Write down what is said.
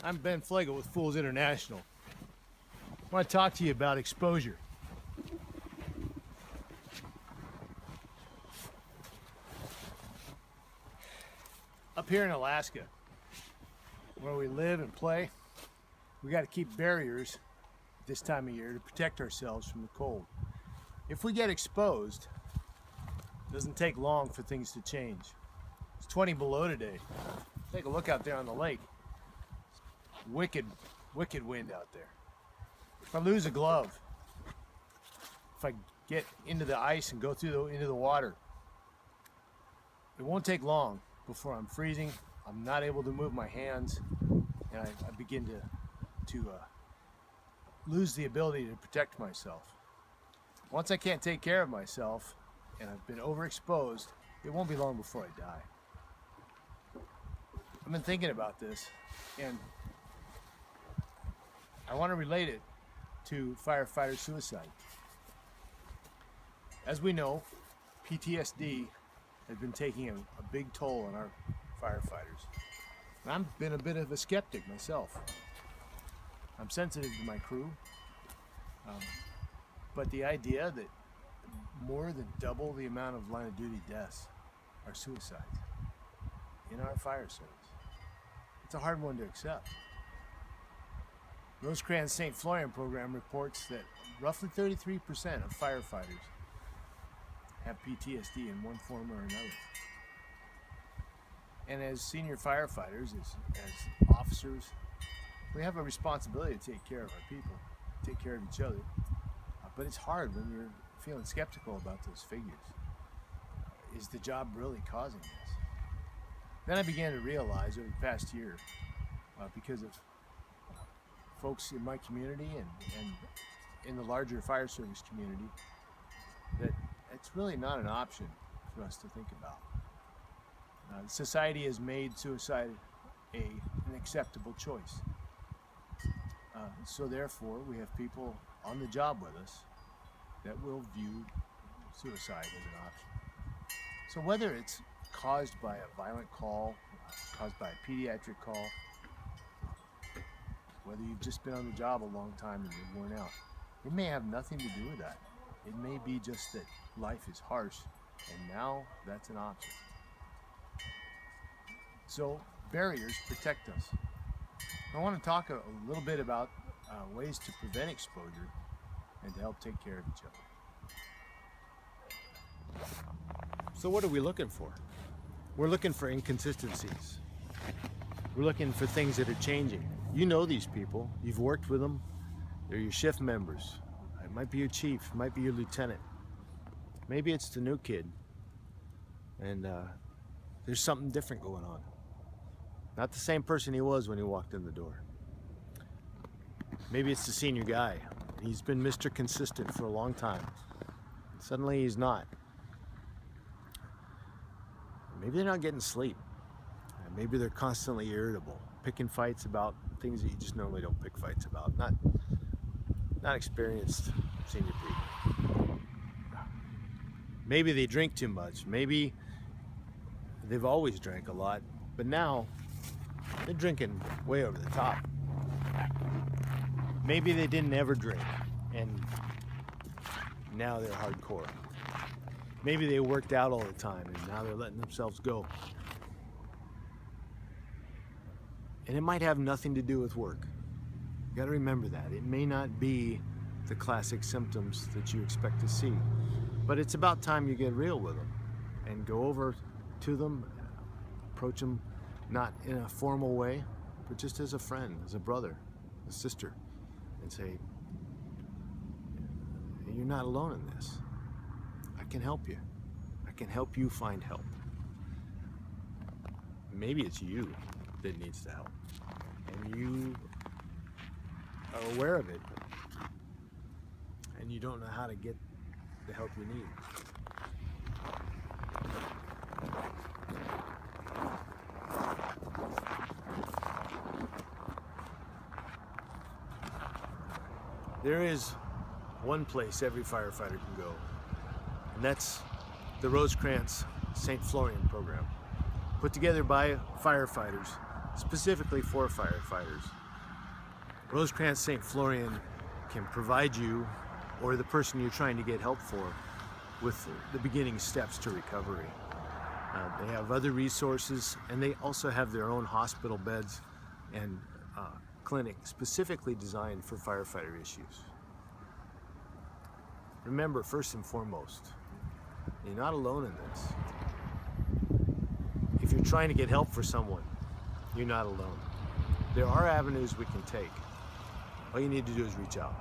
I'm Ben Fleagle with F.O.O.L.S International. I want to talk to you about exposure. Up here in Alaska, where we live and play, we got to keep barriers this time of year to protect ourselves from the cold. If we get exposed, it doesn't take long for things to change. It's 20 below today. Take a look out there on the lake. It's wicked wind out there. If I lose a glove, if I get into the ice and go into the water, it won't take long before I'm freezing. I'm not able to move my hands, and I begin to lose the ability to protect myself. Once I can't take care of myself and I've been overexposed, it won't be long before I die. I've been thinking about this, and I want to relate it to firefighter suicide. As we know, PTSD has been taking a big toll on our firefighters. And I've been a bit of a skeptic myself. I'm sensitive to my crew, but the idea that more than double the amount of line of duty deaths are suicides in our fire service, it's a hard one to accept. Rosecrans St. Florian program reports that roughly 33% of firefighters have PTSD in one form or another. And as senior firefighters, as officers, we have a responsibility to take care of our people, take care of each other. But it's hard when you're feeling skeptical about those figures. Is the job really causing this? Then I began to realize over the past year, because of folks in my community and in the larger fire service community, that it's really not an option for us to think about. Society has made suicide an acceptable choice. So therefore, we have people on the job with us that will view suicide as an option. So whether it's caused by a violent call, caused by a pediatric call, whether you've just been on the job a long time and you're worn out, it may have nothing to do with that. It may be just that life is harsh, and now that's an option. So barriers protect us. I want to talk a little bit about ways to prevent exposure and to help take care of each other. So what are we looking for? We're looking for inconsistencies. We're looking for things that are changing. You know these people. You've worked with them. They're your shift members. It might be your chief. It might be your lieutenant. Maybe it's the new kid. And there's something different going on. Not the same person he was when he walked in the door. Maybe it's the senior guy. He's been Mr. Consistent for a long time. Suddenly he's not. Maybe they're not getting sleep. Maybe they're constantly irritable, picking fights about things that you just normally don't pick fights about. Not experienced senior people. Maybe they drink too much. Maybe they've always drank a lot, but now they're drinking way over the top. Maybe they didn't ever drink, and now they're hardcore. Maybe they worked out all the time, and now they're letting themselves go. And it might have nothing to do with work. You gotta remember that. It may not be the classic symptoms that you expect to see, but it's about time you get real with them and go over to them, approach them not in a formal way, but just as a friend, as a brother, a sister, and say, you're not alone in this. I can help you. I can help you find help. Maybe it's you that needs the help, and you are aware of it, and you don't know how to get the help you need. There is one place every firefighter can go, and that's the Rosecrans St. Florian program, put together by firefighters specifically for firefighters. Rosecrans St. Florian can provide you or the person you're trying to get help for with the beginning steps to recovery. They have other resources, and they also have their own hospital beds and clinic specifically designed for firefighter issues. Remember, first and foremost, you're not alone in this. If you're trying to get help for someone, you're not alone. There are avenues we can take. All you need to do is reach out.